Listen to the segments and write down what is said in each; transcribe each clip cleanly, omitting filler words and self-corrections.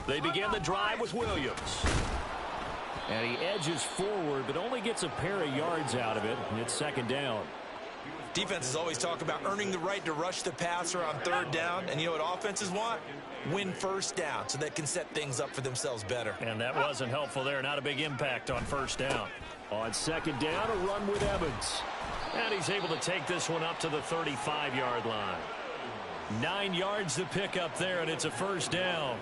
They begin the drive with Williams. And he edges forward, but only gets a pair of yards out of it. And it's second down. Defenses always talk about earning the right to rush the passer on third down. And you know what offenses want? Win first down so they can set things up for themselves better. And that wasn't helpful there. Not a big impact on first down. On second down, a run with Evans. And he's able to take this one up to the 35-yard line. 9 yards to pick up there, and it's a first down.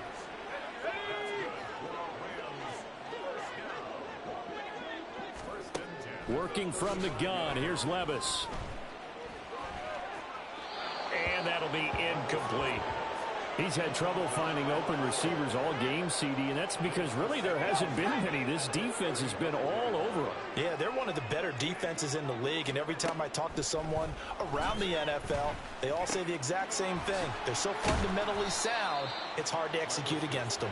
Working from the gun, here's Levis. And that'll be incomplete. He's had trouble finding open receivers all game, CD, and that's because really there hasn't been many. This defense has been all over them. Yeah, they're one of the better defenses in the league, and every time I talk to someone around the NFL, they all say the exact same thing. They're so fundamentally sound, it's hard to execute against them.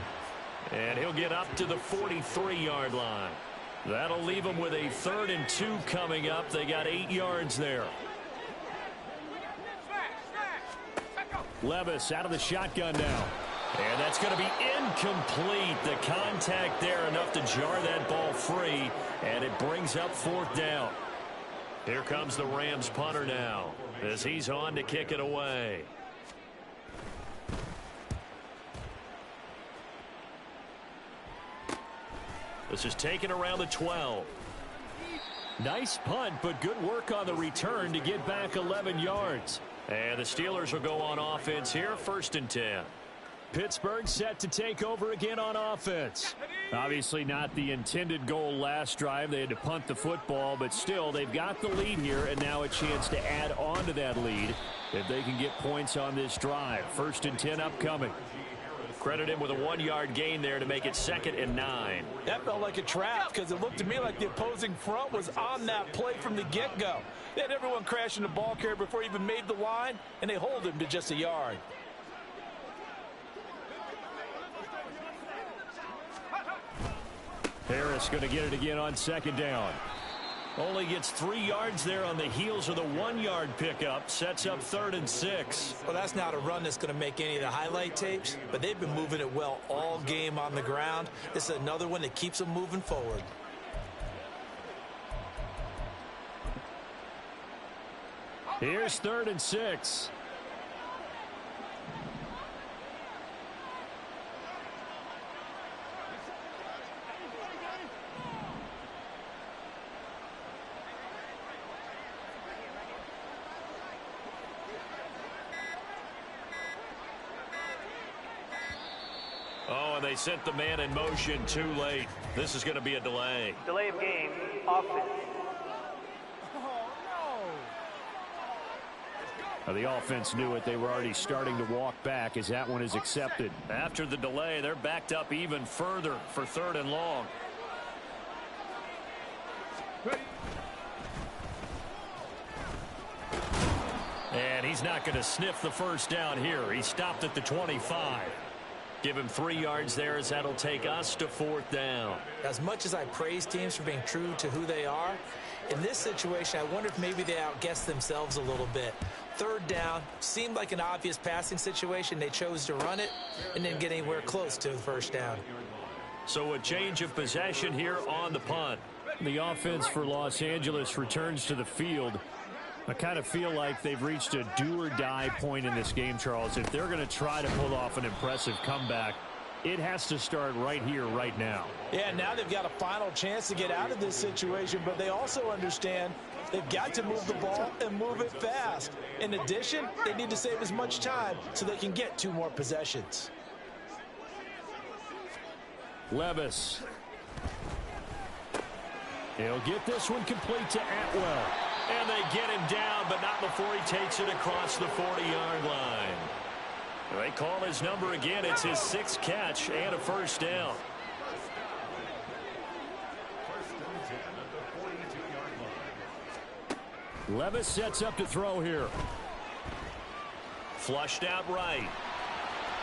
And he'll get up to the 43-yard line. That'll leave them with a 3rd and 2 coming up. They got 8 yards there. Levis out of the shotgun now. And that's going to be incomplete. The contact there enough to jar that ball free. And it brings up 4th down. Here comes the Rams punter now as he's on to kick it away. This is taken around the 12. Nice punt, but good work on the return to get back 11 yards. And the Steelers will go on offense here, 1st and 10. Pittsburgh set to take over again on offense. Obviously not the intended goal last drive. They had to punt the football, but still they've got the lead here, and now a chance to add on to that lead if they can get points on this drive. 1st and 10 upcoming. Credit him with a 1-yard gain there to make it 2nd and 9. That felt like a trap because it looked to me like the opposing front was on that play from the get-go. They had everyone crashing the ball carrier before he even made the line, and they hold him to just a yard. Harris going to get it again on 2nd down. Only gets 3 yards there on the heels of the 1-yard pickup. Sets up 3rd and 6. Well, that's not a run that's going to make any of the highlight tapes, but they've been moving it well all game on the ground. This is another one that keeps them moving forward. Here's 3rd and 6. Oh, and they sent the man in motion too late. This is going to be a delay. Delay of game, offense. The offense knew it. They were already starting to walk back as that one is accepted. After the delay, they're backed up even further for 3rd and long. And he's not going to sniff the 1st down here. He stopped at the 25. Give him 3 yards there as that'll take us to 4th down. As much as I praise teams for being true to who they are, in this situation, I wonder if maybe they outguessed themselves a little bit. 3rd down seemed like an obvious passing situation. They chose to run it and didn't get anywhere close to the 1st down. So a change of possession here on the punt. The offense for Los Angeles returns to the field. I kind of feel like they've reached a do-or-die point in this game, Charles. If they're going to try to pull off an impressive comeback, it has to start right here, right now. Yeah, now they've got a final chance to get out of this situation, but they also understand they've got to move the ball and move it fast. In addition, they need to save as much time so they can get 2 more possessions. Levis. He'll get this one complete to Atwell. And they get him down, but not before he takes it across the 40-yard line. They call his number again. It's his 6th catch and a 1st down. Levis sets up to throw here. Flushed out right.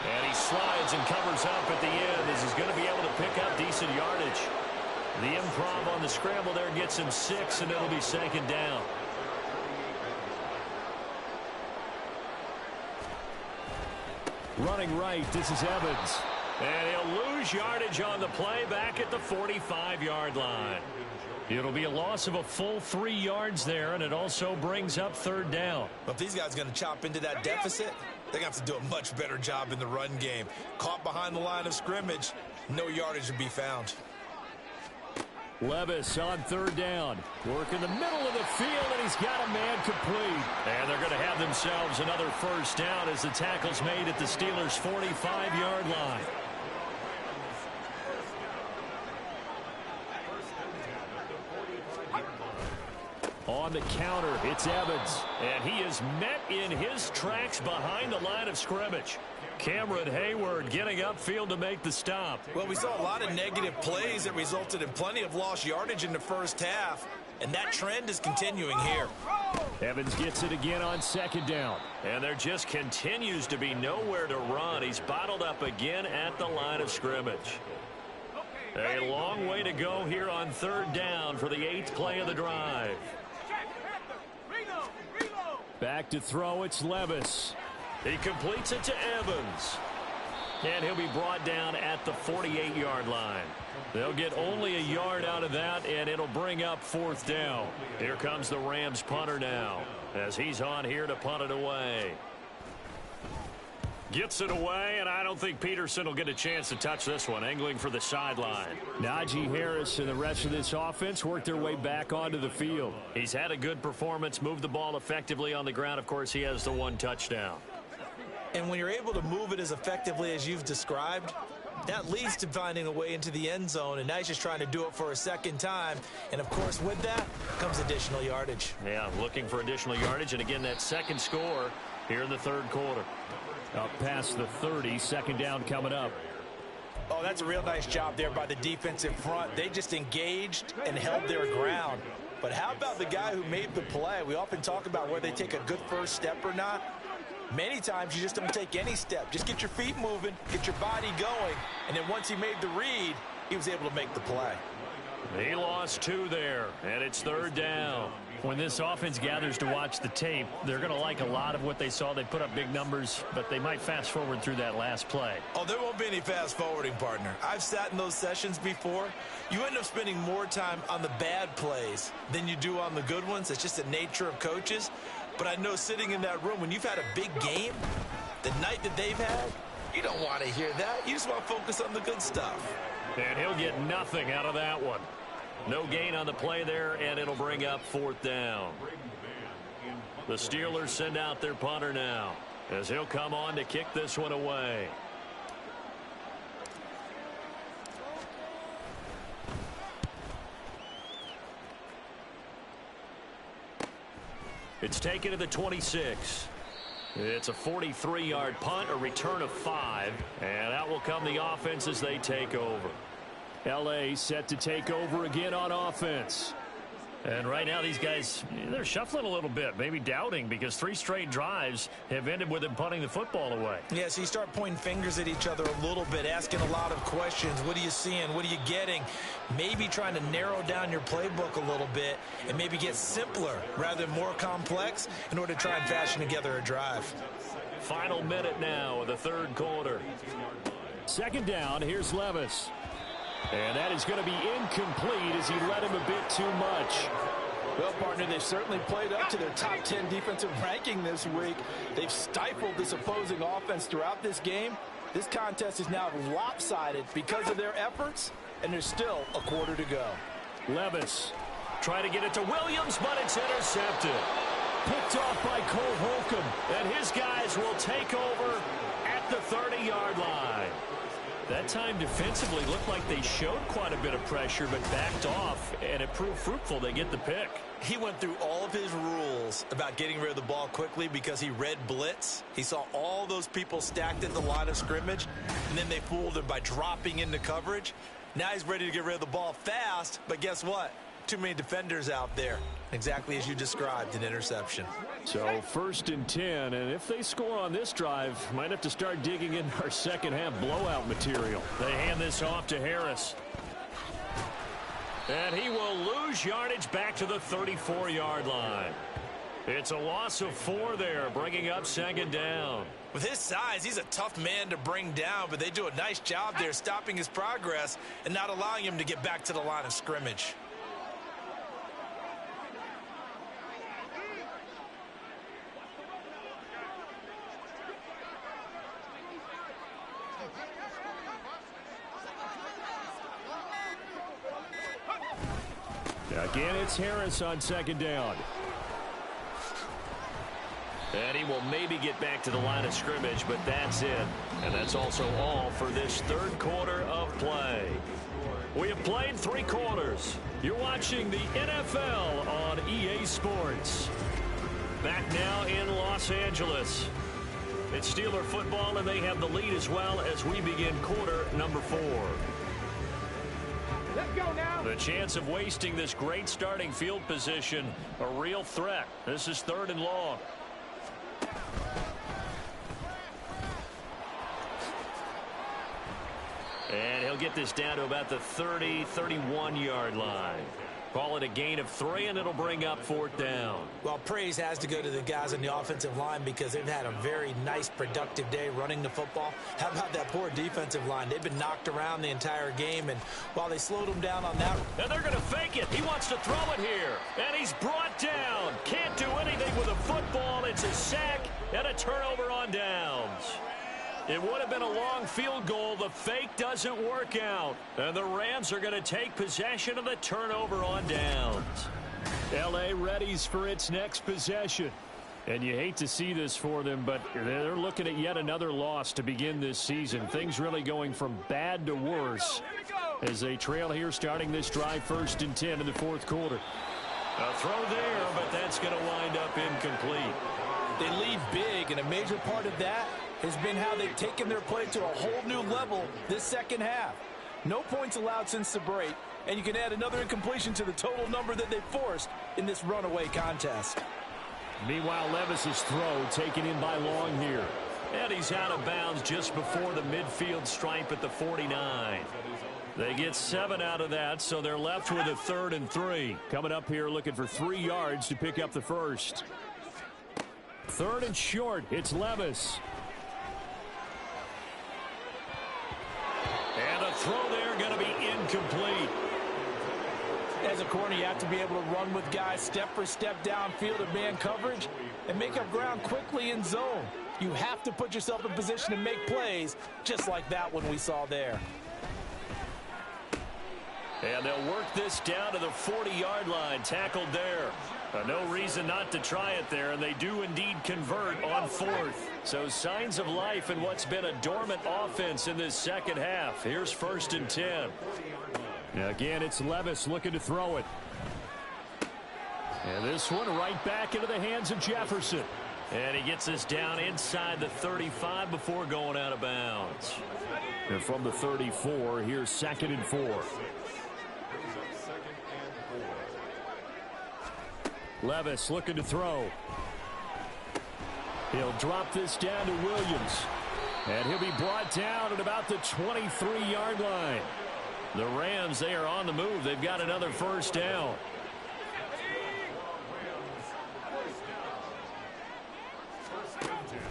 And he slides and covers up at the end as he's going to be able to pick up decent yardage. The improv on the scramble there gets him 6, and it'll be 2nd down. Running right, this is Evans. And he'll lose yardage on the play back at the 45-yard line. It'll be a loss of a full 3 yards there, and it also brings up third down. But if these guys are going to chop into that deficit, they're going to have to do a much better job in the run game. Caught behind the line of scrimmage, no yardage to be found. Levis on third down. Work in the middle of the field, and he's got a man complete. And they're going to have themselves another first down as the tackle's made at the Steelers' 45-yard line. On the counter, it's Evans. And he is met in his tracks behind the line of scrimmage. Cameron Hayward getting upfield to make the stop. Well, we saw a lot of negative plays that resulted in plenty of lost yardage in the first half. And that trend is continuing here. Evans gets it again on second down. And there just continues to be nowhere to run. He's bottled up again at the line of scrimmage. A long way to go here on third down for the 8th play of the drive. Back to throw, it's Levis. He completes it to Evans. And he'll be brought down at the 48-yard line. They'll get only a yard out of that, and it'll bring up fourth down. Here comes the Rams punter now, as he's on here to punt it away. Gets it away, and I don't think Peterson will get a chance to touch this one, angling for the sideline. Najee Harris and the rest of this offense work their way back onto the field. He's had a good performance, moved the ball effectively on the ground. Of course, he has the 1 touchdown. And when you're able to move it as effectively as you've described, that leads to finding a way into the end zone, and now he's just trying to do it for a second time. And, of course, with that comes additional yardage. Yeah, looking for additional yardage, and again, that second score here in the third quarter. Up past the 30, second down coming up. Oh, that's a real nice job there by the defensive front. They just engaged and held their ground. But how about the guy who made the play? We often talk about whether they take a good first step or not. Many times you just don't take any step. Just get your feet moving, get your body going, and then once he made the read, he was able to make the play. He lost 2 there, and it's third down. When this offense gathers to watch the tape, they're going to like a lot of what they saw. They put up big numbers, but they might fast forward through that last play. Oh, there won't be any fast forwarding, partner. I've sat in those sessions before. You end up spending more time on the bad plays than you do on the good ones. It's just the nature of coaches. But I know sitting in that room, when you've had a big game, the night that they've had, you don't want to hear that. You just want to focus on the good stuff. And he'll get nothing out of that one. No gain on the play there, and it'll bring up fourth down. The Steelers send out their punter now, as he'll come on to kick this one away. It's taken to the 26. It's a 43-yard punt, a return of 5, and out will come the offense as they take over. L.A. set to take over again on offense. And right now these guys, they're shuffling a little bit, maybe doubting, because 3 straight drives have ended with them punting the football away. Yeah, so you start pointing fingers at each other a little bit, asking a lot of questions. What are you seeing? What are you getting? Maybe trying to narrow down your playbook a little bit and maybe get simpler rather than more complex in order to try and fashion together a drive. Final minute now of the third quarter. Second down, here's Levis. And that is going to be incomplete as he led him a bit too much. Well, partner, they've certainly played up to their top 10 defensive ranking this week. They've stifled this opposing offense throughout this game. This contest is now lopsided because of their efforts, and there's still a quarter to go. Levis trying to get it to Williams, but it's intercepted. Picked off by Cole Holcomb, and his guys will take over at the 30-yard line. That time defensively looked like they showed quite a bit of pressure but backed off, and it proved fruitful. They get the pick. He went through all of his rules about getting rid of the ball quickly because he read blitz. He saw all those people stacked at the line of scrimmage, and then they fooled him by dropping into coverage. Now he's ready to get rid of the ball fast, but guess what? Too many defenders out there. Exactly as you described, an interception. So first and 10, and if they score on this drive, might have to start digging in our second half blowout material. They hand this off to Harris. And he will lose yardage back to the 34-yard line. It's a loss of 4 there, bringing up second down. With his size, he's a tough man to bring down, but they do a nice job there stopping his progress and not allowing him to get back to the line of scrimmage. Again, it's Harris on second down. And he will maybe get back to the line of scrimmage, but that's it. And that's also all for this third quarter of play. We have played 3 quarters. You're watching the NFL on EA Sports. Back now in Los Angeles. It's Steeler football, and they have the lead as well as we begin quarter number 4. Let's go now. The chance of wasting this great starting field position, a real threat. This is 3rd and long. And he'll get this down to about the 30, 31-yard line. Call it a gain of 3, and it'll bring up 4th down. Well, praise has to go to the guys on the offensive line because they've had a very nice, productive day running the football. How about that poor defensive line? They've been knocked around the entire game, and while they slowed them down on that. And they're going to fake it. He wants to throw it here. And he's brought down. Can't do anything with a football. It's a sack and a turnover on downs. It would have been a long field goal. The fake doesn't work out. And the Rams are going to take possession of the turnover on downs. L.A. readies for its next possession. And you hate to see this for them, but they're looking at yet another loss to begin this season. Things really going from bad to worse as they trail here starting this drive 1st and 10 in the 4th quarter. A throw there, but that's going to wind up incomplete. They lead big, and a major part of that has been how they've taken their play to a whole new level this second half. No points allowed since the break, and you can add another incompletion to the total number that they forced in this runaway contest. Meanwhile, Levis's throw taken in by Long here. And he's out of bounds just before the midfield stripe at the 49. They get 7 out of that, so they're left with a 3rd and 3. Coming up here looking for 3 yards to pick up the first. 3rd and short. It's Levis. And a throw there going to be incomplete. As a corner, you have to be able to run with guys step for step downfield in man coverage and make up ground quickly in zone. You have to put yourself in position to make plays just like that one we saw there. And they'll work this down to the 40-yard line. Tackled there. No reason not to try it there, and they do indeed convert on 4th. So signs of life in what's been a dormant offense in this second half. Here's 1st and 10. Again, it's Levis looking to throw it. And this one right back into the hands of Jefferson. And he gets this down inside the 35 before going out of bounds. And from the 34, here's 2nd and 4. Levis looking to throw. He'll drop this down to Williams. And he'll be brought down at about the 23-yard line. The Rams, they are on the move. They've got another 1st down.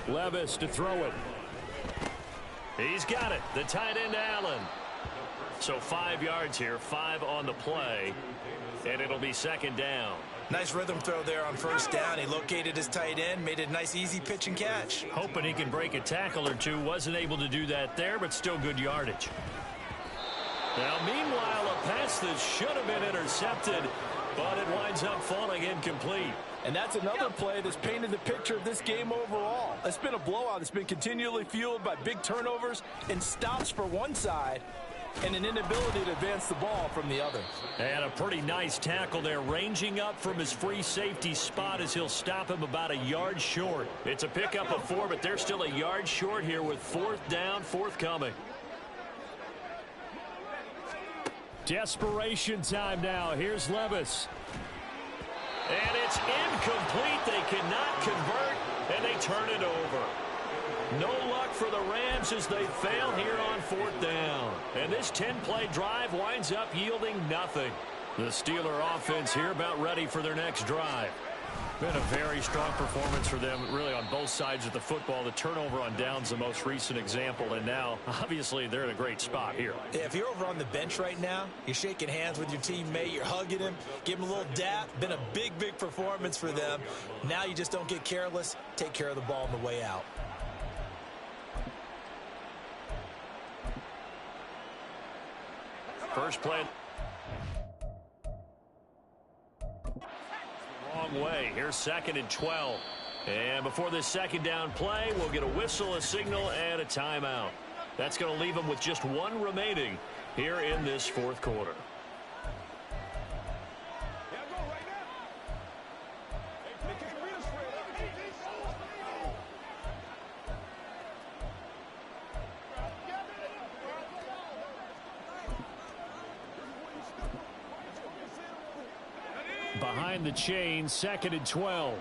Levis to throw it. He's got it. The tight end, Allen. So 5 yards here, 5 on the play. And it'll be 2nd down. Nice rhythm throw there on 1st down. He located his tight end, made it a nice, easy pitch and catch. Hoping he can break a tackle or two. Wasn't able to do that there, but still good yardage. Now, meanwhile, a pass that should have been intercepted, but it winds up falling incomplete. And that's another play that's painted the picture of this game overall. It's been a blowout. It's been continually fueled by big turnovers and stops for one side and an inability to advance the ball from the other. And a pretty nice tackle there, ranging up from his free safety spot as he'll stop him about a yard short. It's a pickup of 4, but they're still a yard short here with 4th down, forthcoming. Desperation time now. Here's Levis. And it's incomplete. They cannot convert, and they turn it over. No luck for the Rams as they fail here on 4th down. And this 10-play drive winds up yielding nothing. The Steeler offense here about ready for their next drive. Been a very strong performance for them, really, on both sides of the football. The turnover on downs, the most recent example, and now, obviously, they're in a great spot here. Yeah, if you're over on the bench right now, you're shaking hands with your teammate, you're hugging him, give him a little dap. Been a big, big performance for them. Now you just don't get careless. Take care of the ball on the way out. First play. Wrong way. Here's 2nd and 12. And before this second down play, we'll get a whistle, a signal, and a timeout. That's going to leave them with just one remaining here in this fourth quarter. Behind the chain, 2nd and 12.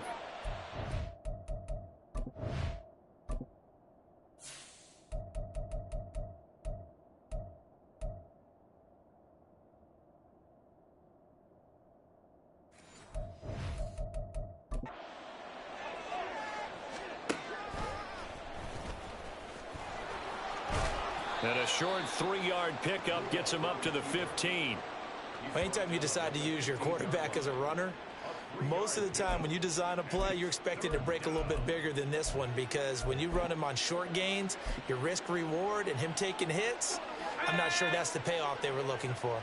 And a short 3-yard pickup gets him up to the 15. Anytime you decide to use your quarterback as a runner, most of the time when you design a play, you're expected to break a little bit bigger than this one, because when you run him on short gains, your risk reward and him taking hits, I'm not sure that's the payoff they were looking for.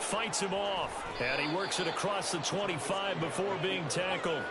Fights him off, and he works it across the 25 before being tackled.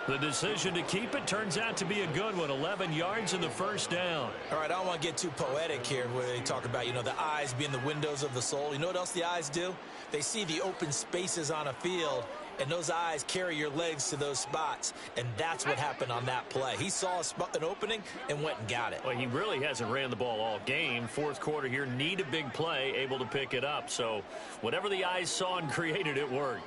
The decision to keep it turns out to be a good one. 11 yards in the first down. All right, I don't want to get too poetic here where they talk about, the eyes being the windows of the soul. You know what else the eyes do? They see the open spaces on a field, and those eyes carry your legs to those spots, and that's what happened on that play. He saw an opening and went and got it. Well, he really hasn't ran the ball all game. Fourth quarter here, need a big play, able to pick it up. So whatever the eyes saw and created, it worked.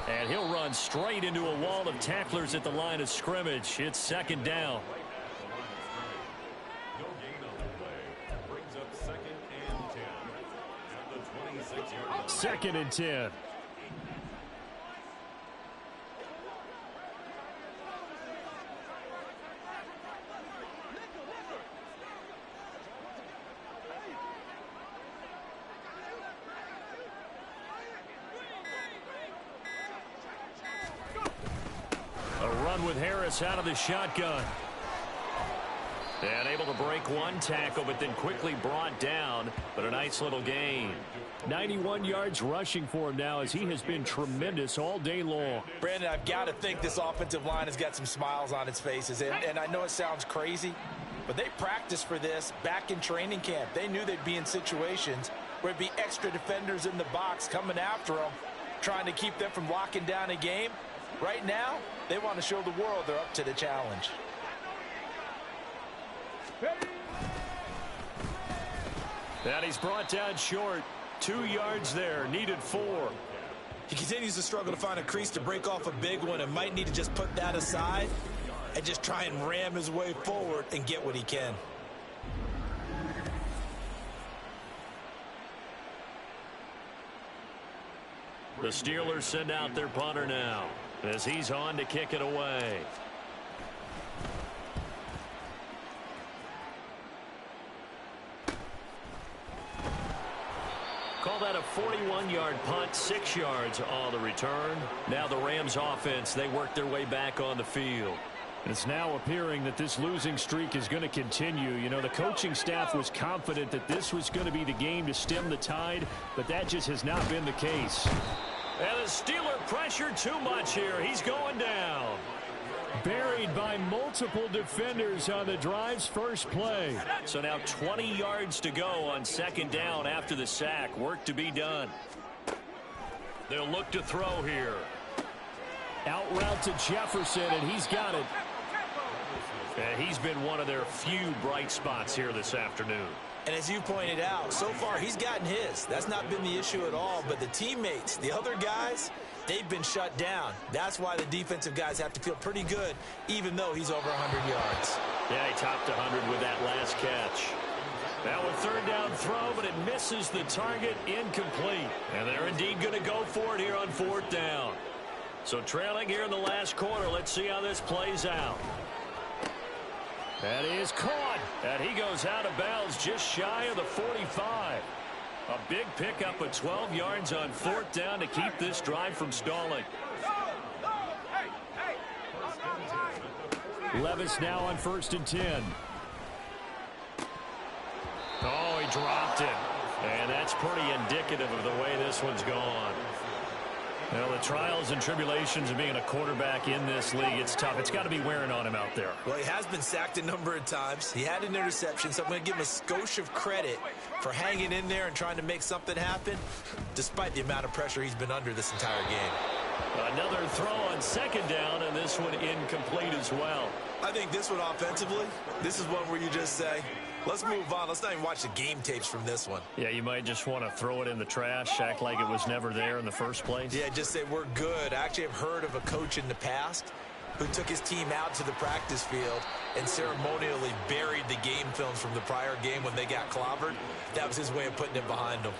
And he'll run straight into a wall of tacklers at the line of scrimmage. It's 2nd down. No gain on the play. Brings up 2nd and 10. At the 26-yard line. 2nd and 10. With Harris out of the shotgun. And able to break one tackle, but then quickly brought down. But a nice little gain. 91 yards rushing for him now, as he has been tremendous all day long. Brandon, I've got to think this offensive line has got some smiles on its faces. And I know it sounds crazy, but they practiced for this back in training camp. They knew they'd be in situations where it'd be extra defenders in the box coming after them, trying to keep them from locking down a game. Right now, they want to show the world they're up to the challenge. And he's brought down short. 2 yards there, needed 4. He continues to struggle to find a crease to break off a big one, and might need to just put that aside and just try and ram his way forward and get what he can. The Steelers send out their punter now, as he's on to kick it away. Call that a 41-yard punt, 6 yards on the return. Now the Rams offense, they work their way back on the field. And it's now appearing that this losing streak is going to continue. The coaching staff was confident that this was going to be the game to stem the tide, but that just has not been the case. And the Steeler pressure too much here. He's going down. Buried by multiple defenders on the drive's first play. So now 20 yards to go on 2nd down after the sack. Work to be done. They'll look to throw here. Out route to Jefferson, and he's got it. And he's been one of their few bright spots here this afternoon. And as you pointed out, so far he's gotten his. That's not been the issue at all. But the teammates, the other guys, they've been shut down. That's why the defensive guys have to feel pretty good, even though he's over 100 yards. Yeah, he topped 100 with that last catch. Now a third down throw, but it misses the target, incomplete. And they're indeed going to go for it here on fourth down. So trailing here in the last quarter. Let's see how this plays out. That is caught. And he goes out of bounds just shy of the 45. A big pickup of 12 yards on fourth down to keep this drive from stalling. Levis now on 1st and 10. Oh, he dropped it. And that's pretty indicative of the way this one's gone. Well, the trials and tribulations of being a quarterback in this league, it's tough. It's got to be wearing on him out there. Well, he has been sacked a number of times. He had an interception, so I'm going to give him a skosh of credit for hanging in there and trying to make something happen, despite the amount of pressure he's been under this entire game. Another throw on second down, and this one incomplete as well. I think this one offensively, this is one where you just say, let's move on. Let's not even watch the game tapes from this one. Yeah, you might just want to throw it in the trash, act like it was never there in the first place. Yeah, just say we're good. I actually have heard of a coach in the past who took his team out to the practice field and ceremonially buried the game films from the prior game when they got clobbered. That was his way of putting it behind them.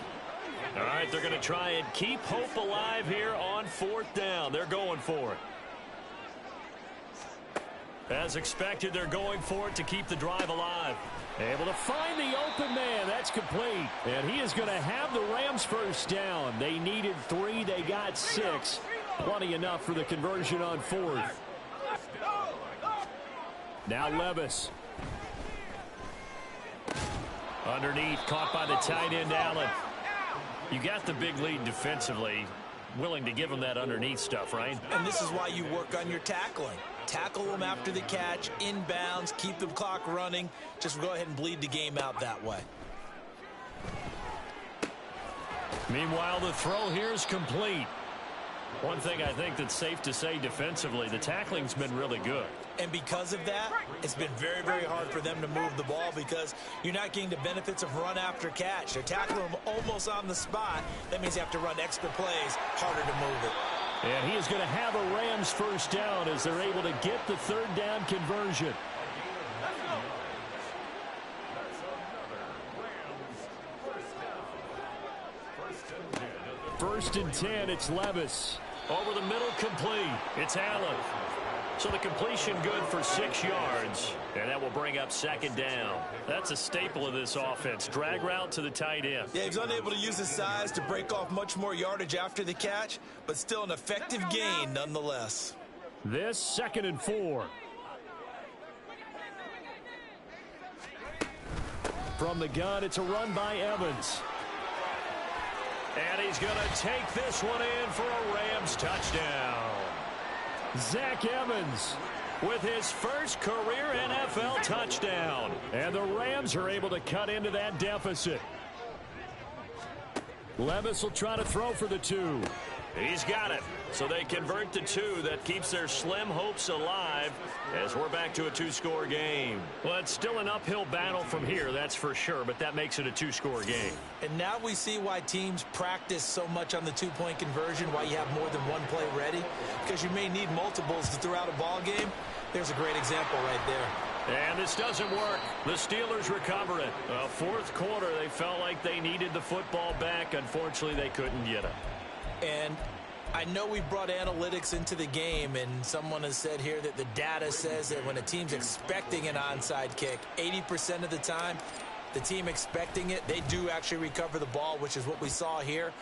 All right, they're going to try and keep hope alive here on fourth down. They're going for it. As expected, they're going for it to keep the drive alive. Able to find the open man. That's complete. And he is going to have the Rams first down. They needed 3. They got 6. Plenty enough for the conversion on fourth. Now Levis. Underneath, caught by the tight end, Allen. You got the big lead defensively. Willing to give him that underneath stuff, right? And this is why you work on your tackling. Tackle them after the catch, inbounds, keep the clock running. Just go ahead and bleed the game out that way. Meanwhile, the throw here is complete. One thing I think that's safe to say defensively, the tackling's been really good. And because of that, it's been very, very hard for them to move the ball because you're not getting the benefits of run after catch. They're tackling them almost on the spot. That means you have to run extra plays, harder to move it. And he is going to have a Rams first down as they're able to get the third down conversion. First and 10, it's Levis. Over the middle, complete. It's Allen. So the completion good for 6 yards, and that will bring up second down. That's a staple of this offense. Drag route to the tight end. Yeah, he's unable to use his size to break off much more yardage after the catch, but still an effective gain nonetheless. This 2nd and 4. From the gun, it's a run by Evans. And he's going to take this one in for a Rams touchdown. Zach Evans with his first career NFL touchdown. And the Rams are able to cut into that deficit. Levis will try to throw for the 2. He's got it. So they convert the 2. That keeps their slim hopes alive as we're back to a 2-score game. Well, it's still an uphill battle from here, that's for sure, but that makes it a 2-score game. And now we see why teams practice so much on the 2-point conversion, why you have more than one play ready, because you may need multiples to throw out a ball game. There's a great example right there. And this doesn't work. The Steelers recover it. Fourth quarter, they felt like they needed the football back. Unfortunately, they couldn't get it. And I know we brought analytics into the game, and someone has said here that the data says that when a team's expecting an onside kick, 80% of the time, the team expecting it, they do actually recover the ball, which is what we saw here.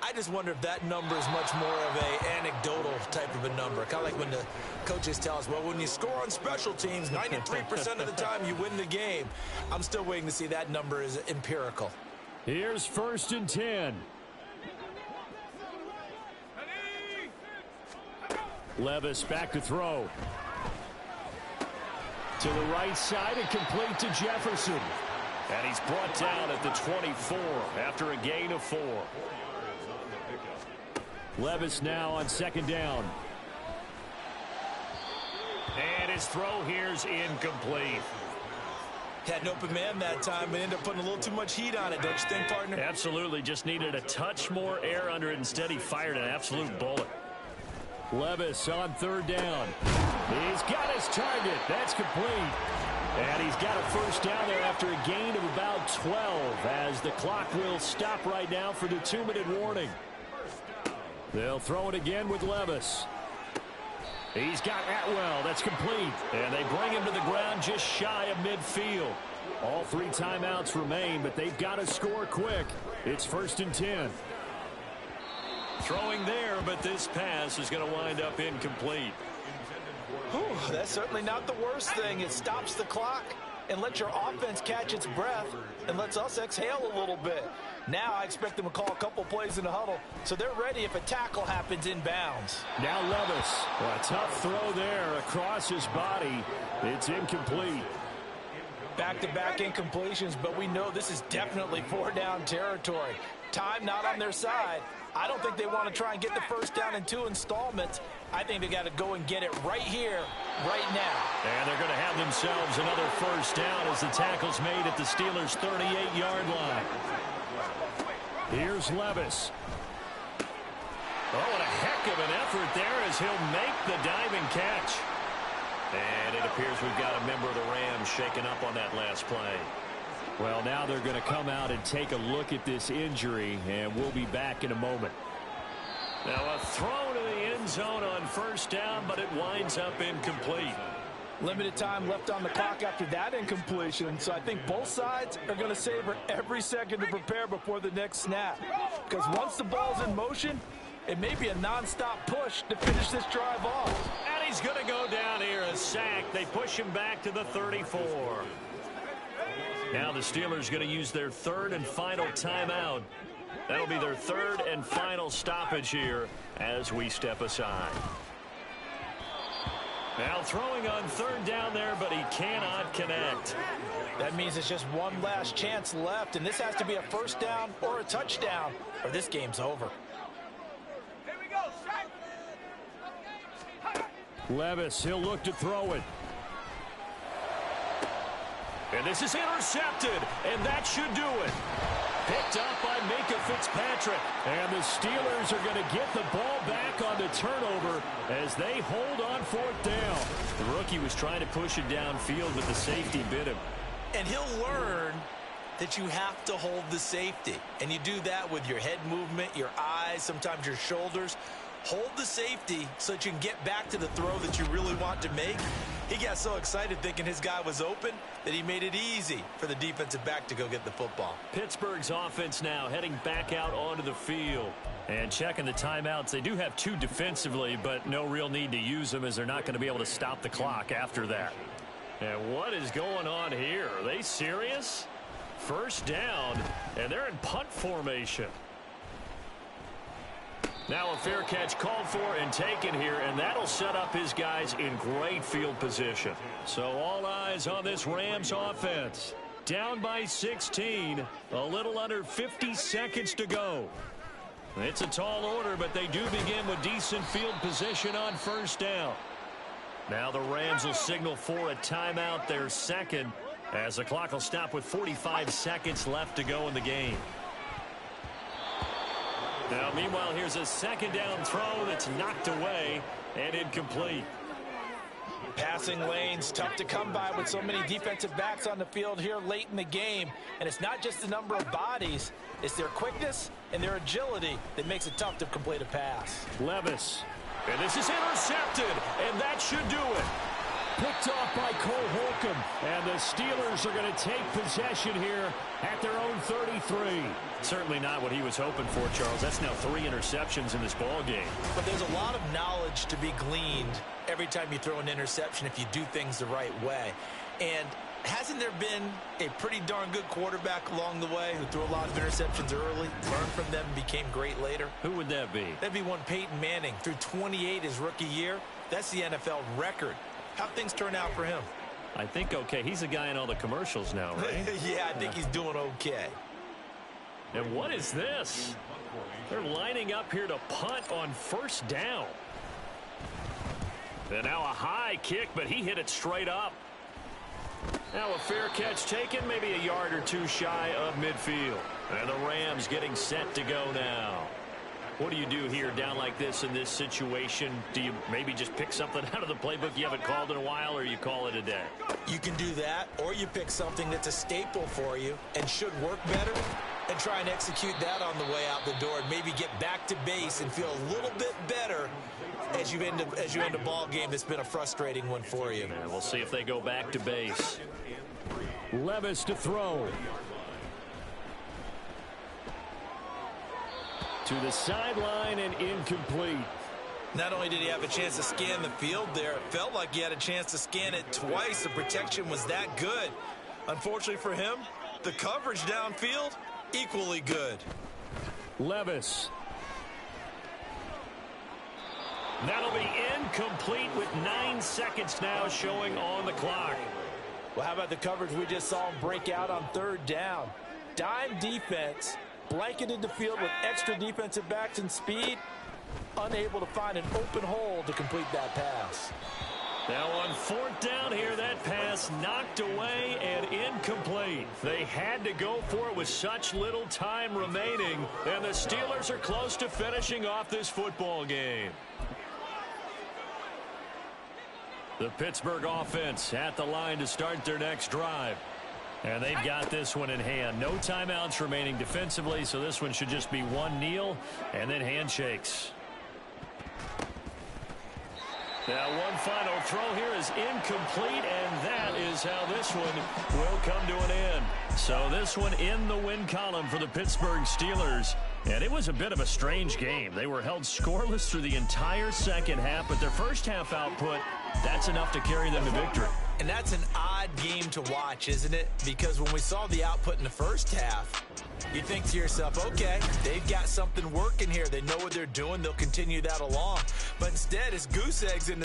I just wonder if that number is much more of a anecdotal type of a number. Kind of like when the coaches tell us, well, when you score on special teams, 93% of the time you win the game. I'm still waiting to see that number is empirical. Here's 1st and 10. Levis back to throw. To the right side and complete to Jefferson. And he's brought down at the 24 after a gain of 4. Levis now on 2nd down. And his throw here's incomplete. Had an open man that time and ended up putting a little too much heat on it, don't you think, partner? Absolutely. Just needed a touch more air under it. Instead, he fired an absolute bullet. Levis on third down. He's got his target. That's complete. And he's got a first down there after a gain of about 12 as the clock will stop right now for the 2-minute warning. They'll throw it again with Levis. He's got Atwell. That's complete. And they bring him to the ground just shy of midfield. All 3 timeouts remain, but they've got to score quick. It's 1st and 10. Throwing there, but this pass is going to wind up incomplete. Whew, that's certainly not the worst thing. It stops the clock and lets your offense catch its breath and lets us exhale a little bit. Now I expect them to call a couple plays in the huddle, so they're ready if a tackle happens inbounds. Now Levis. Well, a tough throw there across his body. It's incomplete. Back-to-back incompletions, but we know this is definitely 4-down territory. Time not on their side. I don't think they want to try and get the first down in 2 installments. I think they got to go and get it right here, right now. And they're going to have themselves another first down as the tackle's made at the Steelers' 38-yard line. Here's Levis. Oh, what a heck of an effort there as he'll make the diving catch. And it appears we've got a member of the Rams shaken up on that last play. Well, now they're going to come out and take a look at this injury, and we'll be back in a moment. Now a throw to the end zone on first down, but it winds up incomplete. Limited time left on the clock after that incompletion, so I think both sides are going to savor every second to prepare before the next snap. Because once the ball's in motion, it may be a nonstop push to finish this drive off. And he's going to go down here, a sack. They push him back to the 34. Now the Steelers going to use their 3rd and final timeout. That'll be their 3rd and final stoppage here as we step aside. Now throwing on 3rd down there, but he cannot connect. That means it's just one last chance left, and this has to be a first down or a touchdown, or this game's over. Levis, he'll look to throw it. And this is intercepted, and that should do it. Picked up by Minka Fitzpatrick. And the Steelers are going to get the ball back on the turnover as they hold on 4th down. The rookie was trying to push it downfield, but the safety bit him. And he'll learn that you have to hold the safety. And you do that with your head movement, your eyes, sometimes your shoulders. Hold the safety so that you can get back to the throw that you really want to make. He got so excited thinking his guy was open that he made it easy for the defensive back to go get the football. Pittsburgh's offense now heading back out onto the field. And checking the timeouts, they do have 2 defensively, but no real need to use them as they're not going to be able to stop the clock after that. And what is going on here? Are they serious? First down, and they're in punt formation. Now a fair catch called for and taken here, and that'll set up his guys in great field position. So all eyes on this Rams offense. Down by 16, a little under 50 seconds to go. It's a tall order, but they do begin with decent field position on first down. Now the Rams will signal for a timeout, their 2nd, as the clock will stop with 45 seconds left to go in the game. Now, meanwhile, here's a 2nd down throw that's knocked away and incomplete. Passing lanes, tough to come by with so many defensive backs on the field here late in the game. And it's not just the number of bodies, it's their quickness and their agility that makes it tough to complete a pass. Levis. And this is intercepted, and that should do it. Picked off by Cole Holcomb, and the Steelers are going to take possession here at their own 33. Certainly not what he was hoping for, Charles. That's now 3 interceptions in this ball game. But there's a lot of knowledge to be gleaned every time you throw an interception if you do things the right way. And hasn't there been a pretty darn good quarterback along the way who threw a lot of interceptions early, learned from them, became great later? Who would that be? That'd be one Peyton Manning. Threw 28 his rookie year. That's the NFL record. How'd things turn out for him? I think okay. He's a guy in all the commercials now, right? Yeah, I think he's doing okay. And what is this? They're lining up here to punt on first down. And now a high kick, but he hit it straight up. Now a fair catch taken, maybe a yard or two shy of midfield. And the Rams getting set to go now. What do you do here down like this in this situation? Do you maybe just pick something out of the playbook you haven't called in a while, or you call it a day? You can do that, or you pick something that's a staple for you and should work better and try and execute that on the way out the door and maybe get back to base and feel a little bit better as you end a ball game that's been a frustrating one for you. And we'll see if they go back to base. Levis to throw. To the sideline and incomplete. Not only did he have a chance to scan the field there, it felt like he had a chance to scan it twice. The protection was that good. Unfortunately for him, the coverage downfield, equally good. Levis. That'll be incomplete with 9 seconds now showing on the clock. Well, how about the coverage we just saw him break out on third down? Dime defense, blanketed the field with extra defensive backs and speed, unable to find an open hole to complete that pass. Now on fourth down here, that pass knocked away and incomplete. They had to go for it with such little time remaining, and the Steelers are close to finishing off this football game. The Pittsburgh offense at the line to start their next drive. And they've got this one in hand. No timeouts remaining defensively, so this one should just be one kneel and then handshakes. Now one final throw here is incomplete, and that is how this one will come to an end. So this one in the win column for the Pittsburgh Steelers. And it was a bit of a strange game. They were held scoreless through the entire second half, but their first half output, that's enough to carry them to victory. And that's an odd game to watch, isn't it? Because when we saw the output in the first half, you think to yourself, okay, they've got something working here. They know what they're doing. They'll continue that along. But instead, it's goose eggs in the